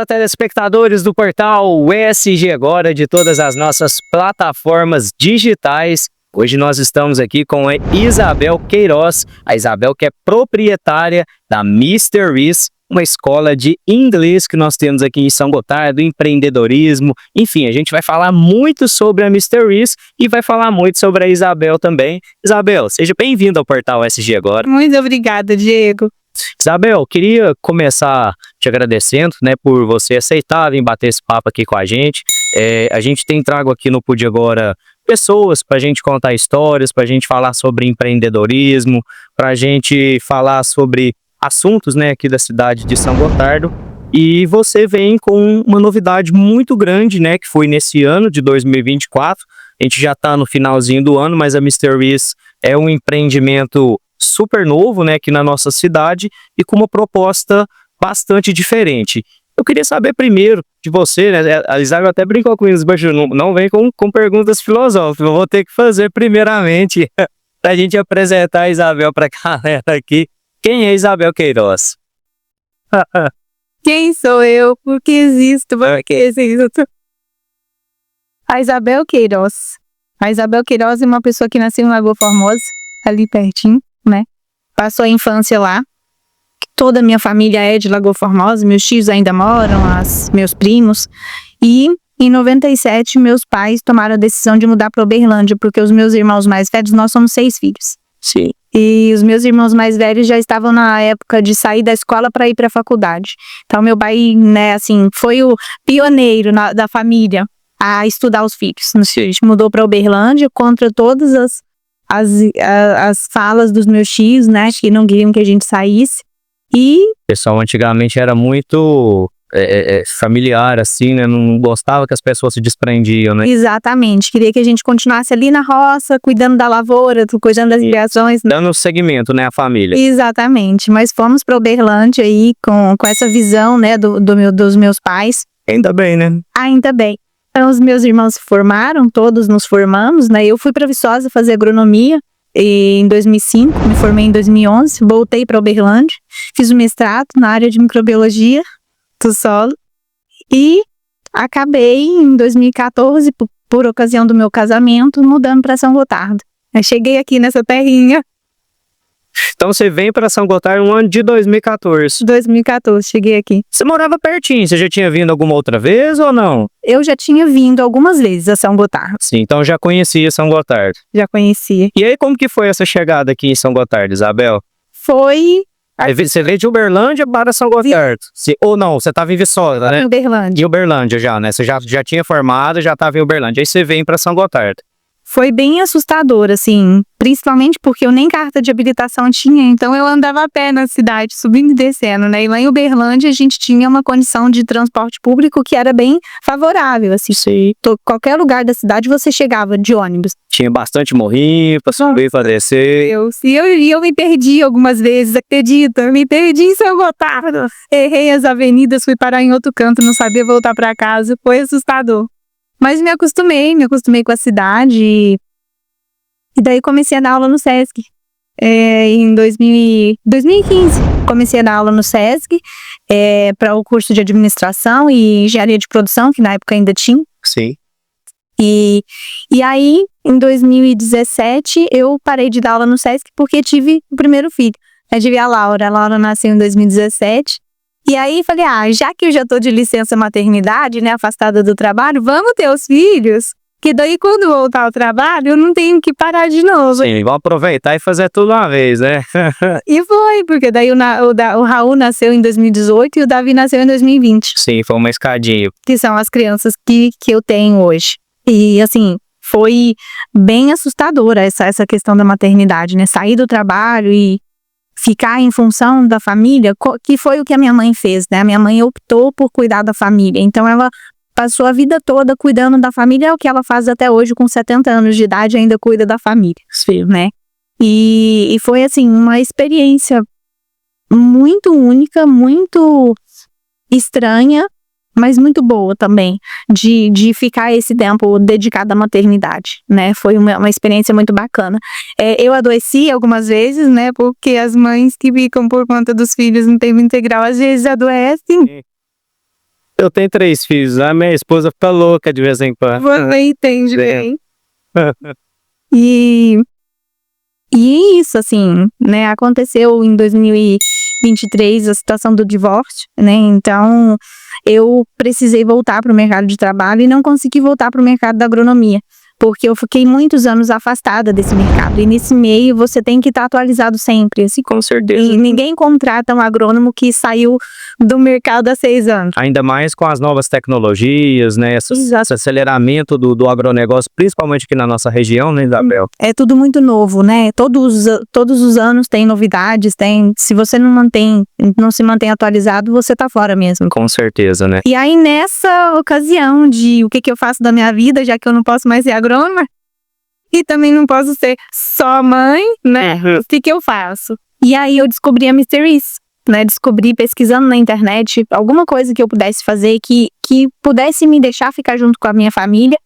Fala, telespectadores do portal USG Agora, de todas as nossas plataformas digitais. Hoje nós estamos aqui com a Isabel Queiroz, a Isabel que é proprietária da Mr. Reese, uma escola de inglês que nós temos aqui em São Gotardo, empreendedorismo, enfim, a gente vai falar muito sobre a Mr. Reese e vai falar muito sobre a Isabel também. Isabel, seja bem-vinda ao portal USG Agora. Muito obrigada, Diego. Isabel, queria começar te agradecendo, né, por você aceitar vir bater esse papo aqui com a gente. A gente tem trago aqui no Pude Agora pessoas para a gente contar histórias, para a gente falar sobre empreendedorismo, para a gente falar sobre assuntos, né, aqui da cidade de São Gotardo. E você vem com uma novidade muito grande, né, que foi nesse ano de 2024. A gente já está no finalzinho do ano, mas a Mr. Reese é um empreendimento super novo, né, aqui na nossa cidade e com uma proposta bastante diferente. Eu queria saber primeiro de você, né, a Isabel até brincou com isso, mas não vem com perguntas filosóficas, eu vou ter que fazer primeiramente para a gente apresentar a Isabel para a galera aqui. Quem é Isabel Queiroz? Quem sou eu? Por que existo? Por que existo? A Isabel Queiroz. A Isabel Queiroz é uma pessoa que nasceu em Lagoa Formosa, ali pertinho, né? Passou a infância lá. Toda a minha família é de Lagoa Formosa, meus tios ainda moram, meus primos. E em 97, meus pais tomaram a decisão de mudar para Uberlândia, porque os meus irmãos mais velhos, nós somos 6 filhos. Sim. E os meus irmãos mais velhos já estavam na época de sair da escola para ir para a faculdade. Então, meu pai, né, assim, foi o pioneiro da família a estudar os filhos. A gente mudou para Uberlândia contra todas as falas dos meus tios, né, que não queriam que a gente saísse. E o pessoal antigamente era muito familiar, assim, né? Não gostava que as pessoas se desprendiam, né? Exatamente. Queria que a gente continuasse ali na roça, cuidando da lavoura, cuidando das criações. Dando segmento, né, à família. Exatamente. Mas fomos para Uberlândia aí com essa visão, né, dos meus pais. Ainda bem, né? Ainda bem. Então, os meus irmãos se formaram, todos nos formamos, né? Eu fui para Viçosa fazer agronomia em 2005, me formei em 2011, voltei para Uberlândia, fiz o mestrado na área de microbiologia do solo e acabei em 2014, por ocasião do meu casamento, mudando para São Gotardo. Eu cheguei aqui nessa terrinha. Então você vem para São Gotardo no ano de 2014. 2014, cheguei aqui. Você morava pertinho, você já tinha vindo alguma outra vez ou não? Eu já tinha vindo algumas vezes a São Gotardo. Sim, então já conhecia São Gotardo. Já conhecia. E aí como que foi essa chegada aqui em São Gotardo, Isabel? Foi... Você veio de Uberlândia para São Gotardo. Ou não, você estava em Viçosa, né? Em Uberlândia. Em Uberlândia já, né? Você já tinha formado, já estava em Uberlândia. Aí você vem para São Gotardo. Foi bem assustador, assim, principalmente porque eu nem carta de habilitação tinha, então eu andava a pé na cidade, subindo e descendo, né? E lá em Uberlândia a gente tinha uma condição de transporte público que era bem favorável, assim. Sim. Qualquer lugar da cidade você chegava de ônibus. Tinha bastante morrinho para subir, para descer. Eu me perdi algumas vezes, acredita? Eu me perdi em São Gotardo. Errei as avenidas, fui parar em outro canto, não sabia voltar para casa, foi assustador. Mas me acostumei com a cidade e daí comecei a dar aula no SESC. Em 2015, comecei a dar aula no SESC para o curso de administração e engenharia de produção, que na época ainda tinha. Sim. E aí, em 2017, eu parei de dar aula no SESC porque tive o primeiro filho. Eu tive a Laura nasceu em 2017. E aí falei, já que eu já tô de licença maternidade, né, afastada do trabalho, vamos ter os filhos, que daí quando voltar ao trabalho eu não tenho que parar de novo. Sim, vamos aproveitar e fazer tudo uma vez, né? E foi, porque daí o Raul nasceu em 2018 e o Davi nasceu em 2020. Sim, foi uma escadinha. Que são as crianças que eu tenho hoje. E assim, foi bem assustadora essa questão da maternidade, né, sair do trabalho e ficar em função da família, que foi o que a minha mãe fez, né? A minha mãe optou por cuidar da família, então ela passou a vida toda cuidando da família, é o que ela faz até hoje, com 70 anos de idade, ainda cuida da família, né? E foi, assim, uma experiência muito única, muito estranha, mas muito boa também, de ficar esse tempo dedicado à maternidade, né? Foi uma experiência muito bacana. Eu adoeci algumas vezes, né? Porque as mães que ficam por conta dos filhos no tempo integral, às vezes adoecem. Eu tenho 3 filhos, a minha esposa fica louca de vez em quando. Você entende bem. E isso, assim, né, aconteceu em 2023 a situação do divórcio, né, então eu precisei voltar para o mercado de trabalho e não consegui voltar para o mercado da agronomia, porque eu fiquei muitos anos afastada desse mercado, e nesse meio você tem que estar atualizado sempre, assim, Com certeza. e ninguém contrata um agrônomo que saiu do mercado há 6 anos. Ainda mais com as novas tecnologias, né? Esse aceleramento do agronegócio, principalmente aqui na nossa região, né, Isabel? É tudo muito novo, né? Todos os anos tem novidades, se você não se mantém atualizado, você tá fora mesmo. Com certeza, né? E aí, nessa ocasião de o que eu faço da minha vida, já que eu não posso mais ser agrônoma, e também não posso ser só mãe, né? O que eu faço? E aí eu descobri a Mysteries, né? Descobri pesquisando na internet alguma coisa que eu pudesse fazer que pudesse me deixar ficar junto com a minha família,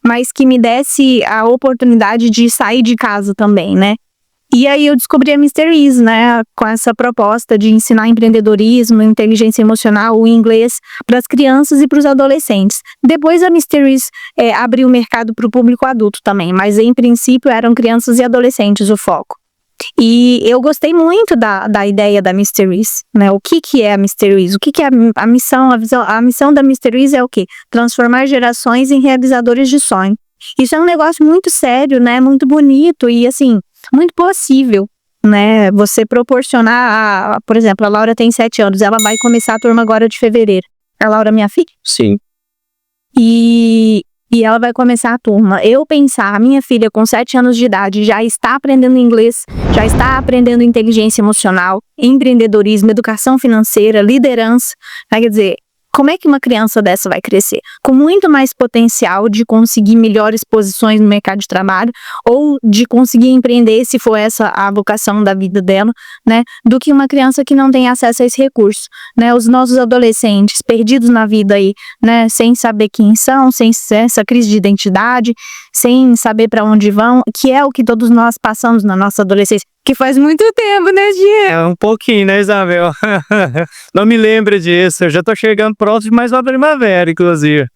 mas que me desse a oportunidade de sair de casa também, né? E aí eu descobri a Mysteries, né, com essa proposta de ensinar empreendedorismo, inteligência emocional, o inglês para as crianças e para os adolescentes. Depois a Mysteries abriu o mercado para o público adulto também, mas em princípio eram crianças e adolescentes o foco. E eu gostei muito da ideia da Mysteries, né? O que é a Mysteries? O que é a missão? A missão da Mysteries é o quê? Transformar gerações em realizadores de sonho. Isso é um negócio muito sério, né? Muito bonito e, assim, muito possível, né? Você proporcionar, por exemplo, a Laura tem 7 anos, ela vai começar a turma agora de fevereiro. A Laura é minha filha? Sim. E ela vai começar a turma. Eu pensar, a minha filha com 7 anos de idade já está aprendendo inglês, já está aprendendo inteligência emocional, empreendedorismo, educação financeira, liderança, né? Quer dizer, como é que uma criança dessa vai crescer? Com muito mais potencial de conseguir melhores posições no mercado de trabalho ou de conseguir empreender, se for essa a vocação da vida dela, né? Do que uma criança que não tem acesso a esse recurso, né? Os nossos adolescentes perdidos na vida aí, né? Sem saber quem são, sem essa crise de identidade, sem saber para onde vão, que é o que todos nós passamos na nossa adolescência. Que faz muito tempo, né, Gia? É um pouquinho, né, Isabel? Não me lembro disso. Eu já tô chegando próximo de mais uma primavera, inclusive.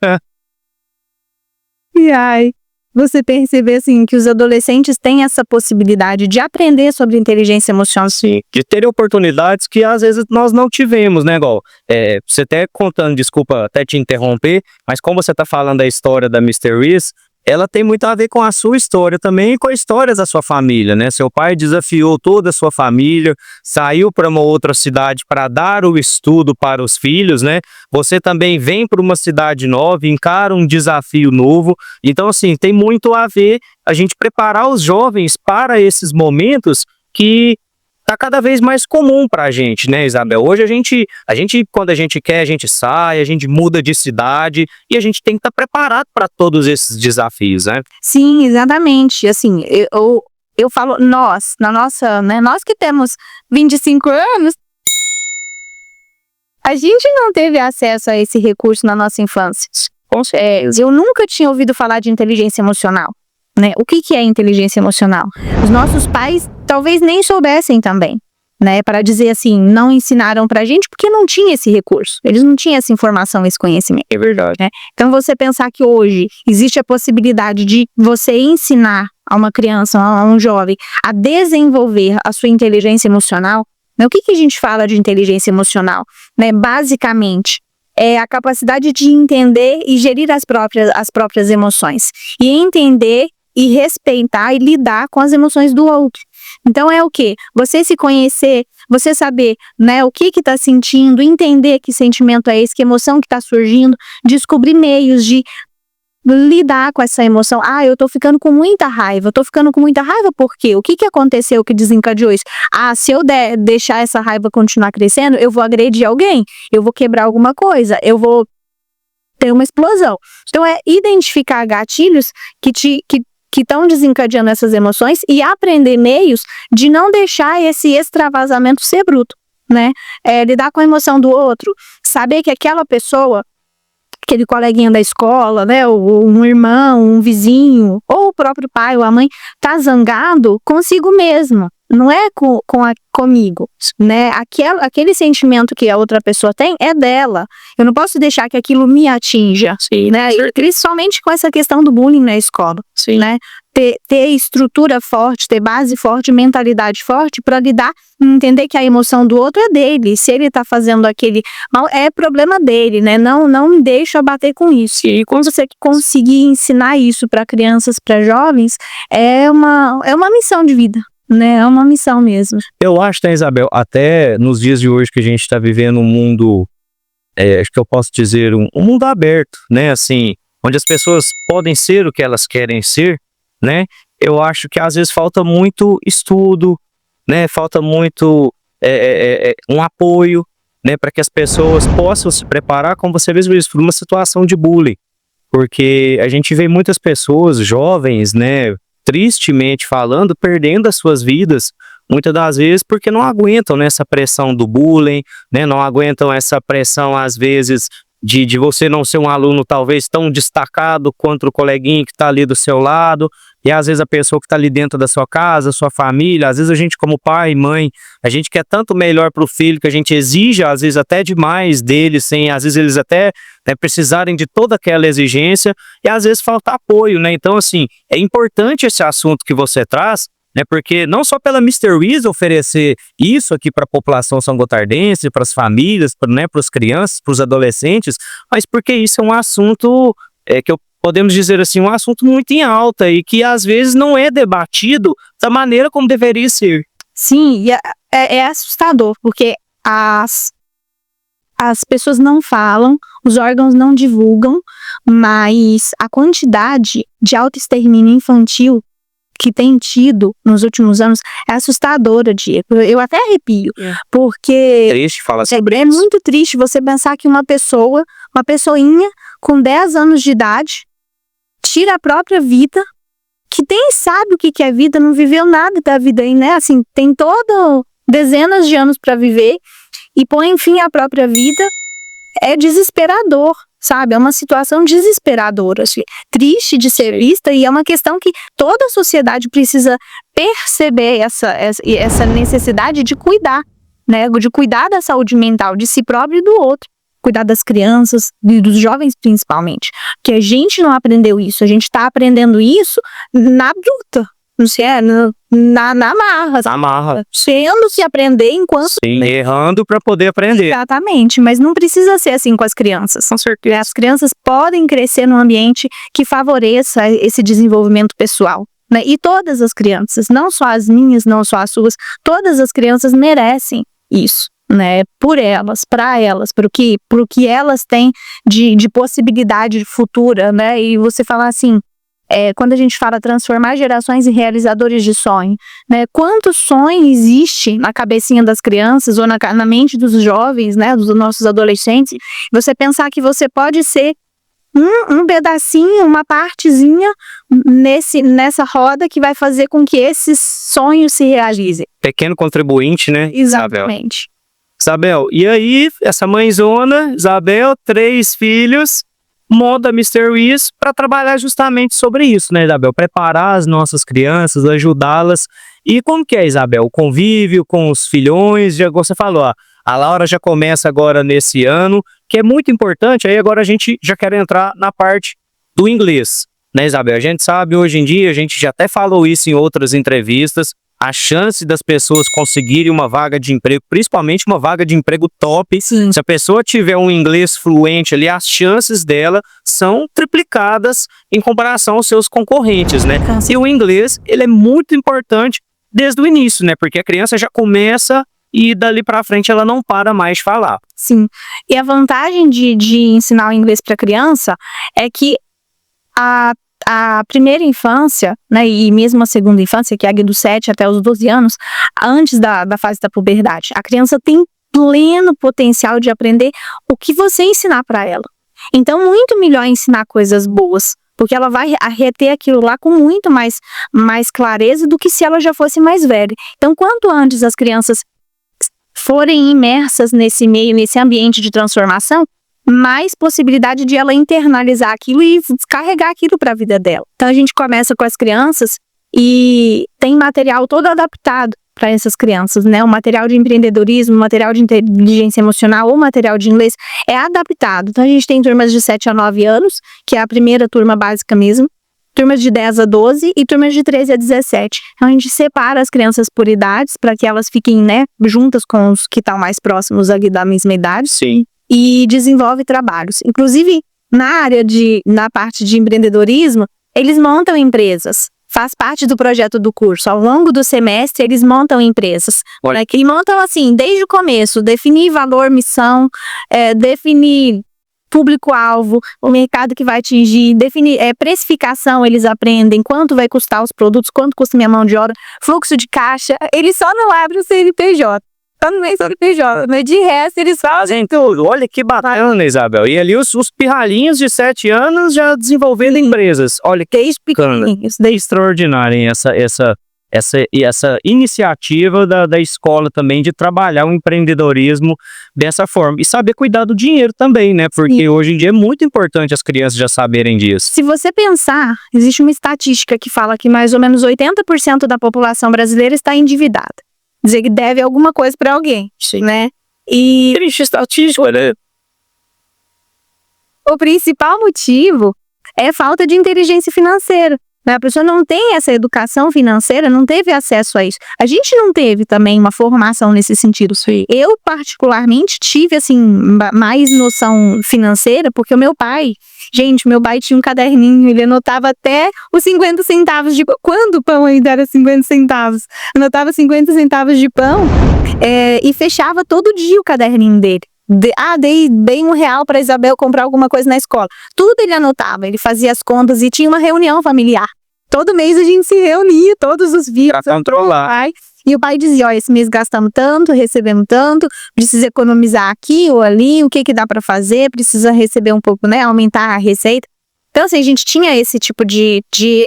E aí, você perceber, assim, que os adolescentes têm essa possibilidade de aprender sobre inteligência emocional. Sim, de ter oportunidades que às vezes nós não tivemos, né, igual, você até contando, desculpa até te interromper, mas como você tá falando da história da Mysteries, ela tem muito a ver com a sua história também e com a história da sua família, né? Seu pai desafiou toda a sua família, saiu para uma outra cidade para dar o estudo para os filhos, né? Você também vem para uma cidade nova, encara um desafio novo. Então, assim, tem muito a ver a gente preparar os jovens para esses momentos que tá cada vez mais comum pra gente, né, Isabel? Hoje a gente, quando a gente quer, a gente sai, a gente muda de cidade e a gente tem que estar preparado para todos esses desafios, né? Sim, exatamente. Assim, eu falo nós, na nossa, né, nós que temos 25 anos, a gente não teve acesso a esse recurso na nossa infância. Eu nunca tinha ouvido falar de inteligência emocional. Né? O que é inteligência emocional? Os nossos pais talvez nem soubessem também, né? Para dizer assim, não ensinaram pra gente porque não tinha esse recurso. Eles não tinham essa informação, esse conhecimento. É verdade. Né? Então você pensar que hoje existe a possibilidade de você ensinar a uma criança, a um jovem, a desenvolver a sua inteligência emocional, né? O que a gente fala de inteligência emocional? Né? Basicamente, é a capacidade de entender e gerir as próprias emoções. E entender e respeitar e lidar com as emoções do outro. Então é o quê? Você se conhecer, você saber, né, o que tá sentindo, entender que sentimento é esse, que emoção que tá surgindo, descobrir meios de lidar com essa emoção. Ah, eu tô ficando com muita raiva. Por quê? O que aconteceu que desencadeou isso? Ah, se eu deixar essa raiva continuar crescendo, eu vou agredir alguém, eu vou quebrar alguma coisa, eu vou ter uma explosão. Então é identificar gatilhos que estão desencadeando essas emoções e aprender meios de não deixar esse extravasamento ser bruto, né? Lidar com a emoção do outro, saber que aquela pessoa aquele coleguinha da escola, né, ou um irmão, um vizinho, ou o próprio pai ou a mãe, tá zangado consigo mesmo, não é comigo, né? Aquele sentimento que a outra pessoa tem é dela. Eu não posso deixar que aquilo me atinja, né? Principalmente com essa questão do bullying na escola, né? Ter estrutura forte, ter base forte, mentalidade forte para lidar, entender que a emoção do outro é dele. Se ele tá fazendo aquele mal, é problema dele, né? Não me deixa bater com isso. E quando você conseguir ensinar isso para crianças, para jovens, é uma missão de vida, né? É uma missão mesmo. Eu acho, né, Isabel, até nos dias de hoje que a gente está vivendo um mundo, acho que eu posso dizer, um mundo aberto, né? Assim, onde as pessoas podem ser o que elas querem ser, né? Eu acho que às vezes falta muito estudo, né? Falta muito um apoio, né? Para que as pessoas possam se preparar, como você mesmo disse, para uma situação de bullying. Porque a gente vê muitas pessoas jovens, né? Tristemente falando, perdendo as suas vidas, muitas das vezes porque não aguentam, né, essa pressão do bullying, né? Não aguentam essa pressão, às vezes, de você não ser um aluno talvez tão destacado quanto o coleguinha que está ali do seu lado, e às vezes a pessoa que está ali dentro da sua casa, sua família, às vezes a gente como pai, mãe, a gente quer tanto melhor para o filho que a gente exige às vezes até demais deles, sem às vezes eles até, né, precisarem de toda aquela exigência, e às vezes falta apoio, né? Então assim, é importante esse assunto que você traz, né, porque não só pela Mr. Wiz oferecer isso aqui para a população são-gotardense, para as famílias, né, para as crianças, para os adolescentes, mas porque isso é um assunto que podemos dizer assim, um assunto muito em alta e que às vezes não é debatido da maneira como deveria ser. Sim, e é assustador, porque as pessoas não falam, os órgãos não divulgam, mas a quantidade de autoextermínio infantil que tem tido nos últimos anos é assustadora, Diego. Eu até arrepio, porque Triste falar sobre é muito triste você pensar que uma pessoinha com 10 anos de idade tira a própria vida, que nem sabe o que é vida, não viveu nada da vida aí, né? Assim, tem dezenas de anos para viver e põe fim à própria vida. É desesperador, sabe? É uma situação desesperadora, assim, triste de ser vista, e é uma questão que toda a sociedade precisa perceber essa necessidade de cuidar, né? De cuidar da saúde mental de si próprio e do outro. Cuidar das crianças, dos jovens principalmente. Que a gente não aprendeu isso, a gente está aprendendo isso na bruta. Não sei, na marra. Na marra. Tendo que aprender enquanto... Sim, errando para poder aprender. Exatamente, mas não precisa ser assim com as crianças. Com certeza. As crianças podem crescer num ambiente que favoreça esse desenvolvimento pessoal, né? E todas as crianças, não só as minhas, não só as suas, todas as crianças merecem isso, né? Por elas, para elas, pro que elas têm de possibilidade futura, né? E você falar assim, quando a gente fala transformar gerações em realizadores de sonho, né? Quanto sonho existe na cabecinha das crianças ou na mente dos jovens, né? Dos nossos adolescentes. Você pensar que você pode ser um pedacinho, uma partezinha nessa roda que vai fazer com que esses sonhos se realizem. Pequeno contribuinte, né? Exatamente. Isabel, e aí essa mãezona, Isabel, 3 filhos, monta Mr. Wiz para trabalhar justamente sobre isso, né, Isabel? Preparar as nossas crianças, ajudá-las. E como que é, Isabel? O convívio com os filhões, já você falou, ó, a Laura já começa agora nesse ano, que é muito importante, aí agora a gente já quer entrar na parte do inglês, né, Isabel? A gente sabe hoje em dia, a gente já até falou isso em outras entrevistas, a chance das pessoas conseguirem uma vaga de emprego, principalmente uma vaga de emprego top, Sim. Se a pessoa tiver um inglês fluente ali, as chances dela são triplicadas em comparação aos seus concorrentes, né? E o inglês, ele é muito importante desde o início, né? Porque a criança já começa e dali para frente ela não para mais de falar. Sim. E a vantagem de ensinar o inglês para criança é que a primeira infância, né, e mesmo a segunda infância, que é dos 7 até os 12 anos, antes da fase da puberdade, a criança tem pleno potencial de aprender o que você ensinar para ela. Então, muito melhor ensinar coisas boas, porque ela vai reter aquilo lá com muito mais clareza do que se ela já fosse mais velha. Então, quanto antes as crianças forem imersas nesse meio, nesse ambiente de transformação, mais possibilidade de ela internalizar aquilo e descarregar aquilo para a vida dela. Então a gente começa com as crianças e tem material todo adaptado para essas crianças, né? O material de empreendedorismo, o material de inteligência emocional, o material de inglês é adaptado. Então a gente tem turmas de 7 a 9 anos, que é a primeira turma básica mesmo, turmas de 10 a 12 e turmas de 13 a 17. Então a gente separa as crianças por idades para que elas fiquem, né, juntas com os que estão mais próximos aqui da mesma idade. Sim. E desenvolve trabalhos. Inclusive, na parte de empreendedorismo, eles montam empresas. Faz parte do projeto do curso. Ao longo do semestre, eles montam empresas. Olha. Né, que montam assim, desde o começo, definir valor, missão, definir público-alvo, o mercado que vai atingir, definir precificação, eles aprendem quanto vai custar os produtos, quanto custa minha mão de obra, fluxo de caixa. Eles só não abrem o CNPJ. Só não vem CNPJ, mas de resto eles fazem tudo. Olha que bacana, Isabel. E ali os pirralhinhos de 7 anos já desenvolvendo empresas. Olha que bacana. Extraordinário, hein? Essa iniciativa da escola também de trabalhar o empreendedorismo dessa forma. E saber cuidar do dinheiro também, né? Porque hoje em dia é muito importante as crianças já saberem disso. Se você pensar, existe uma estatística que fala que mais ou menos 80% da população brasileira está endividada. Dizer que deve alguma coisa para alguém, Sim. né? E Triste estatística, né? o principal motivo é falta de inteligência financeira. Né? A pessoa não tem essa educação financeira, não teve acesso a isso. A gente não teve também uma formação nesse sentido. Eu, particularmente, tive, assim, mais noção financeira, porque o meu pai tinha um caderninho, ele anotava até os 50 centavos de pão. Quando o pão ainda era 50 centavos? Anotava 50 centavos de pão e fechava todo dia o caderninho dele. Dei R$1 para Isabel comprar alguma coisa na escola. Tudo ele anotava, ele fazia as contas e tinha uma reunião familiar. Todo mês a gente se reunia, todos os vínculos. Para controlar. E o pai dizia, esse mês gastamos tanto, recebemos tanto, precisa economizar aqui ou ali, o que dá para fazer, precisa receber um pouco, né, aumentar a receita. Então, assim, a gente tinha esse tipo de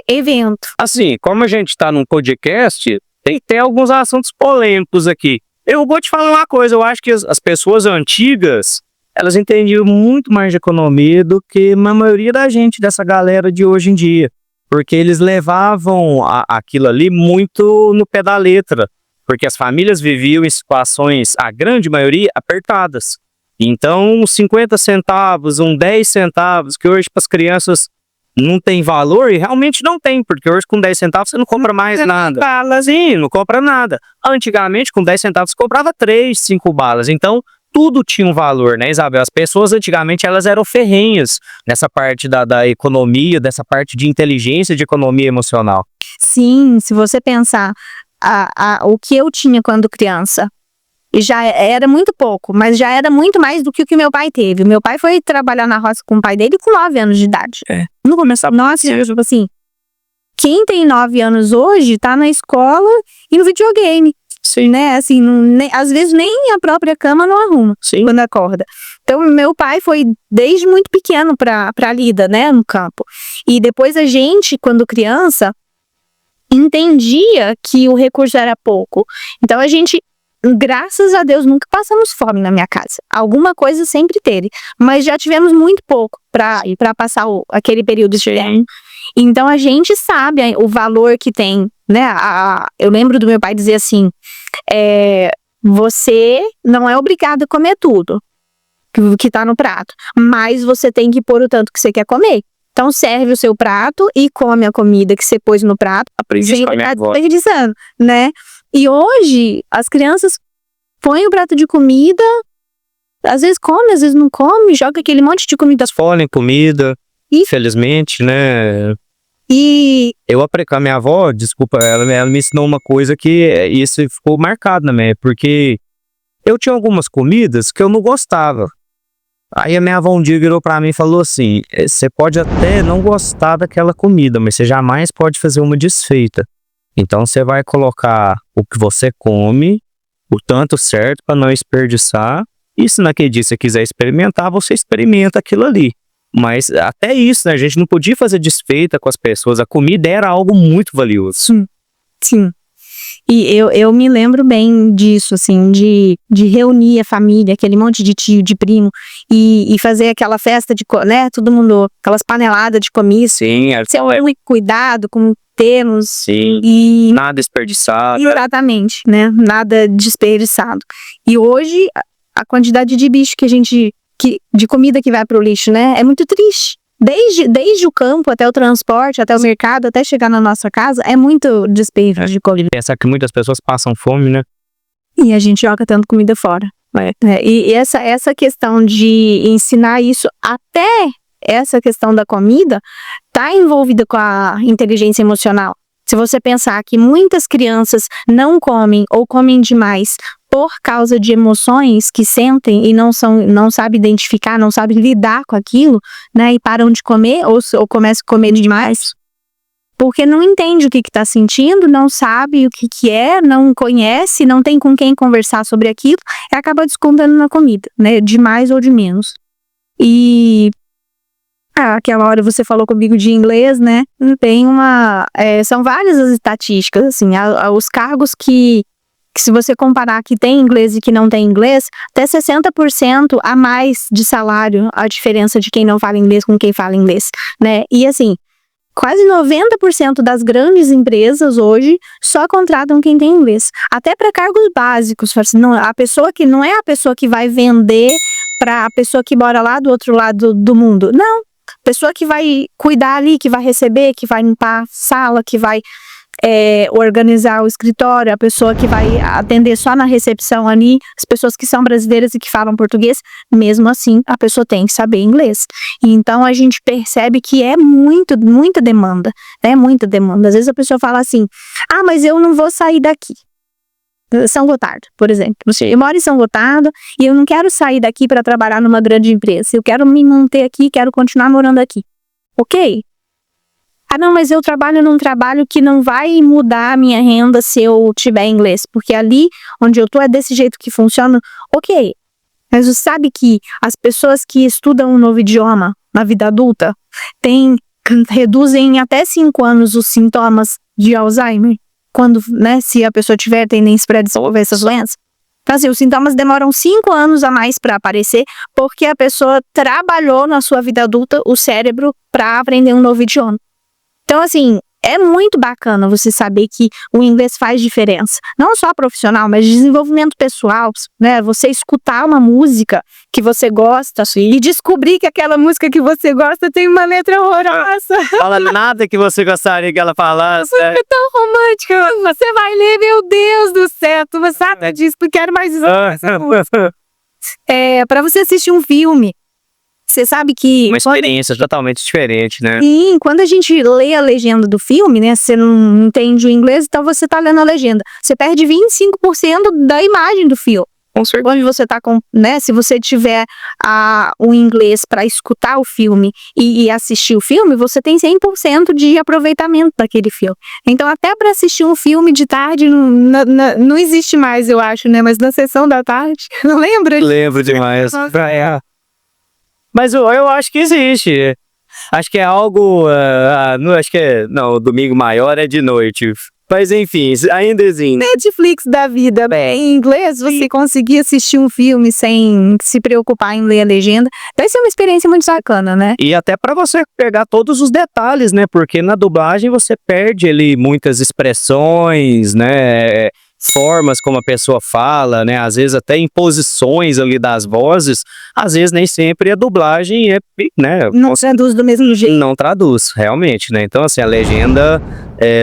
evento. Assim, como a gente está num podcast, tem que ter alguns assuntos polêmicos aqui. Eu vou te falar uma coisa, eu acho que as pessoas antigas, elas entendiam muito mais de economia do que a maioria da gente, dessa galera de hoje em dia. Porque eles levavam aquilo ali muito no pé da letra. Porque as famílias viviam em situações, a grande maioria, apertadas. Então, 50 centavos, 10 centavos, que hoje para as crianças não tem valor, e realmente não tem, porque hoje com 10 centavos você não compra mais nada. Balas, não compra nada. Antigamente, com 10 centavos, você comprava 3, 5 balas. Então, tudo tinha um valor, né, Isabel? As pessoas antigamente, elas eram ferrenhas nessa parte da economia, dessa parte de inteligência, de economia emocional. Sim, se você pensar o que eu tinha quando criança, já era muito pouco, mas já era muito mais do que o que meu pai teve. Meu pai foi trabalhar na roça com o pai dele com 9 anos de idade. Não começava. Nossa, tipo assim, quem tem 9 anos hoje tá na escola e no videogame. Sim. Né? Assim, às vezes nem a própria cama não arruma. Sim. Quando acorda. Então, meu pai foi desde muito pequeno pra lida, né, no campo. E depois a gente, quando criança, entendia que o recurso era pouco. Então, a gente, graças a Deus, nunca passamos fome na minha casa. Alguma coisa sempre teve. Mas já tivemos muito pouco pra passar aquele período de tempo. Então, a gente sabe o valor que tem, né? Eu lembro do meu pai dizer assim, você não é obrigado a comer tudo que tá no prato, mas você tem que pôr o tanto que você quer comer. Então, serve o seu prato e come a comida que você pôs no prato. Aprendi com a minha avó. Né? E hoje, as crianças põem o prato de comida, às vezes come, às vezes não come, joga aquele monte de comida. Escolhem comida, infelizmente, né? E eu aprendi com a minha avó, desculpa, ela me ensinou uma coisa que isso ficou marcado na minha, porque eu tinha algumas comidas que eu não gostava. Aí a minha avó um dia virou pra mim e falou assim, você pode até não gostar daquela comida, mas você jamais pode fazer uma desfeita. Então você vai colocar o que você come, o tanto certo para não desperdiçar, e se naquele dia você quiser experimentar, você experimenta aquilo ali. Mas até isso, né? A gente não podia fazer desfeita com as pessoas. A comida era algo muito valioso. Sim. E eu me lembro bem disso, assim, de reunir a família, aquele monte de tio, de primo, e fazer aquela festa né, todo mundo, aquelas paneladas de comida. Sim, Ser muito cuidado com termos. sim. E Nada desperdiçado. exatamente, né? Nada desperdiçado. E hoje, a quantidade de bicho de comida que vai pro lixo, né? É muito triste. Desde o campo até o transporte, até o mercado, até chegar na nossa casa, é muito desperdício de comida. Pensar que muitas pessoas passam fome, né? E a gente joga tanto comida fora. E essa questão de ensinar isso, até essa questão da comida, tá envolvida com a inteligência emocional. Se você pensar que muitas crianças não comem ou comem demais por causa de emoções que sentem e não sabem identificar, não sabem lidar com aquilo, né, e param de comer ou começam a comer demais, porque não entende o que está sentindo, não sabe o que é, não conhece, não tem com quem conversar sobre aquilo, e acaba descontando na comida, né, de mais ou de menos. E aquela hora você falou comigo de inglês, né? Tem são várias as estatísticas, assim, os cargos que se você comparar que tem inglês e que não tem inglês, até 60% a mais de salário, a diferença de quem não fala inglês com quem fala inglês, né? E assim, quase 90% das grandes empresas hoje só contratam quem tem inglês. Até para cargos básicos, não, a pessoa que não é a pessoa que vai vender para a pessoa que mora lá do outro lado do mundo, não. Pessoa que vai cuidar ali, que vai receber, que vai limpar a sala, que vai organizar o escritório, a pessoa que vai atender só na recepção ali, as pessoas que são brasileiras e que falam português, mesmo assim, a pessoa tem que saber inglês. Então, a gente percebe que é muita demanda, né? Muita demanda. Às vezes a pessoa fala assim, mas eu não vou sair daqui. São Gotardo, por exemplo. Eu moro em São Gotardo e eu não quero sair daqui para trabalhar numa grande empresa. Eu quero me manter aqui, quero continuar morando aqui. Ok? Não, mas eu trabalho num trabalho que não vai mudar a minha renda se eu tiver inglês, porque ali onde eu tô é desse jeito que funciona. Ok, mas você sabe que as pessoas que estudam um novo idioma na vida adulta reduzem em até 5 anos os sintomas de Alzheimer, quando, né, se a pessoa tiver tendência para desenvolver essas doenças. Então, assim, os sintomas demoram 5 anos a mais para aparecer, porque a pessoa trabalhou na sua vida adulta o cérebro para aprender um novo idioma. Então, assim, é muito bacana você saber que o inglês faz diferença. Não só profissional, mas de desenvolvimento pessoal, né? Você escutar uma música que você gosta e descobrir que aquela música que você gosta tem uma letra horrorosa. Fala nada que você gostaria que ela falasse. É tão romântica. Você vai ler, meu Deus do céu, tu não sabe disso, não quero mais isso. Pra você assistir um filme, você sabe que... Uma experiência totalmente diferente, né? Sim, quando a gente lê a legenda do filme, né? Você não entende o inglês, então você tá lendo a legenda. Você perde 25% da imagem do filme. Com certeza. Quando você tá com, né? Se você tiver o inglês para escutar o filme e assistir o filme, você tem 100% de aproveitamento daquele filme. Então, até para assistir um filme de tarde, não existe mais, eu acho, né? Mas na sessão da tarde, não lembra? Lembro demais. Mas eu acho que existe. Acho que é algo. Não, o domingo maior é de noite. Mas enfim, ainda existe. Netflix da vida. Em inglês, você conseguir assistir um filme sem se preocupar em ler a legenda. Deve ser uma experiência muito bacana, né? E até para você pegar todos os detalhes, né? Porque na dublagem você perde ali muitas expressões, né? Formas como a pessoa fala, né? Às vezes até imposições ali das vozes, às vezes nem sempre a dublagem né? Não traduz do mesmo jeito. Não traduz, realmente, né? Então, assim, a legenda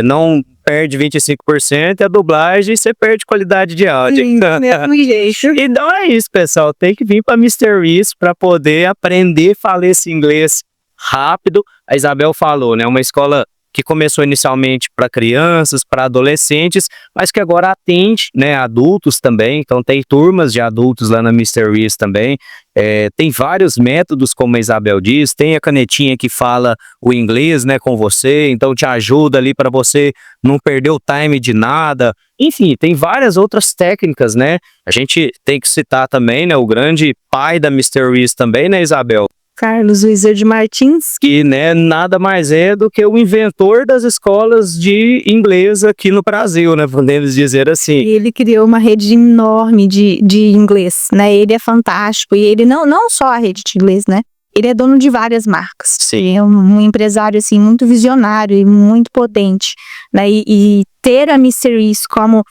não perde 25% e a dublagem você perde qualidade de áudio. Mesmo jeito. Então é isso, pessoal. Tem que vir para Mr. Reese para poder aprender a falar esse inglês rápido. A Isabel falou, né? Uma escola que começou inicialmente para crianças, para adolescentes, mas que agora atende, né, adultos também. Então tem turmas de adultos lá na Mr. Reese também. Tem vários métodos, como a Isabel diz. Tem a canetinha que fala o inglês, né, com você, então te ajuda ali para você não perder o time de nada. Enfim, tem várias outras técnicas, né? A gente tem que citar também, né, o grande pai da Mr. Reese também, né, Isabel? Carlos Wizard Martins. que, né, nada mais é do que o inventor das escolas de inglês aqui no Brasil, né, podemos dizer assim. Ele criou uma rede enorme de inglês, né? Ele é fantástico e ele não só a rede de inglês, né? Ele é dono de várias marcas. Sim. É um empresário, assim, muito visionário e muito potente, né? E ter a Mr. Is como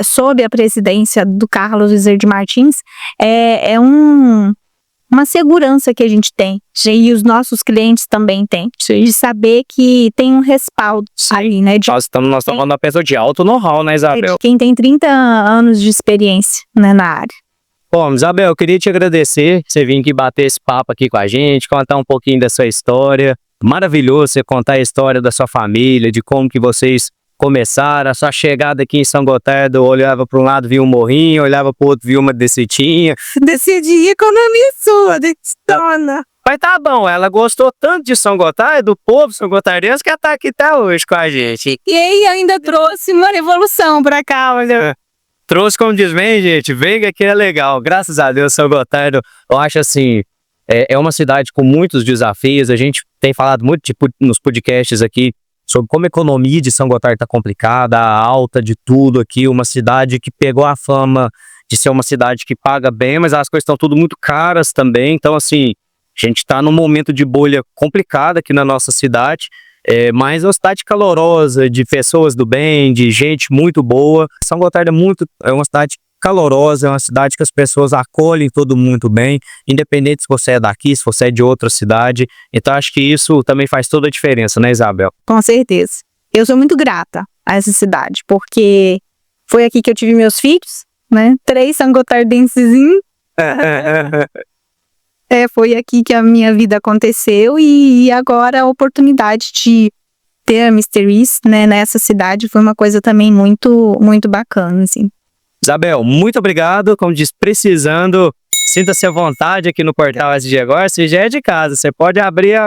sob a presidência do Carlos Wizard Martins é uma segurança que a gente tem, e os nossos clientes também têm, de saber que tem um respaldo ali, né? Nós estamos falando de uma pessoa de alto know-how, né, Isabel? De quem tem 30 anos de experiência, né, na área. Bom, Isabel, eu queria te agradecer você vir aqui bater esse papo aqui com a gente, contar um pouquinho da sua história. Maravilhoso você contar a história da sua família, de como que vocês começaram, a sua chegada aqui em São Gotardo, olhava para um lado, via um morrinho, olhava para o outro, via uma descetinha. Decidi economia sua, dona. Mas tá bom, ela gostou tanto de São Gotardo, do povo são gotardense, que ela tá aqui até hoje com a gente. E aí ainda trouxe uma revolução pra cá, olha. Trouxe, como diz, vem, gente, venha que é legal. Graças a Deus, São Gotardo, eu acho assim, é uma cidade com muitos desafios. A gente tem falado muito tipo, nos podcasts aqui sobre como a economia de São Gotardo está complicada, a alta de tudo aqui, uma cidade que pegou a fama de ser uma cidade que paga bem, mas as coisas estão tudo muito caras também. Então, assim, a gente está num momento de bolha complicada aqui na nossa cidade. Mas é uma cidade calorosa, de pessoas do bem, de gente muito boa. São Gotardo é uma cidade calorosa, é uma cidade que as pessoas acolhem todo mundo muito bem, independente se você é daqui, se você é de outra cidade. Então acho que isso também faz toda a diferença, né, Isabel? Com certeza. Eu sou muito grata a essa cidade, porque foi aqui que eu tive meus filhos, né? 3 sangotardensezinhos. Foi aqui que a minha vida aconteceu e agora a oportunidade de ter a Mr. Is, né, nessa cidade foi uma coisa também muito, muito bacana, assim. Isabel, muito obrigado. Como diz, precisando, sinta-se à vontade aqui no Portal SG agora. Você já é de casa, você pode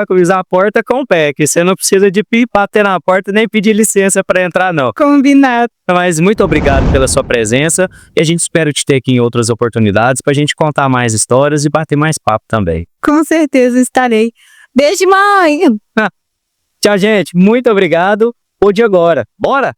cruzar a porta com o pé, que você não precisa de bater na porta nem pedir licença para entrar, não. Combinado. Mas muito obrigado pela sua presença e a gente espera te ter aqui em outras oportunidades para a gente contar mais histórias e bater mais papo também. Com certeza estarei. Beijo, mãe! Tchau, gente. Muito obrigado. Pode agora. Bora!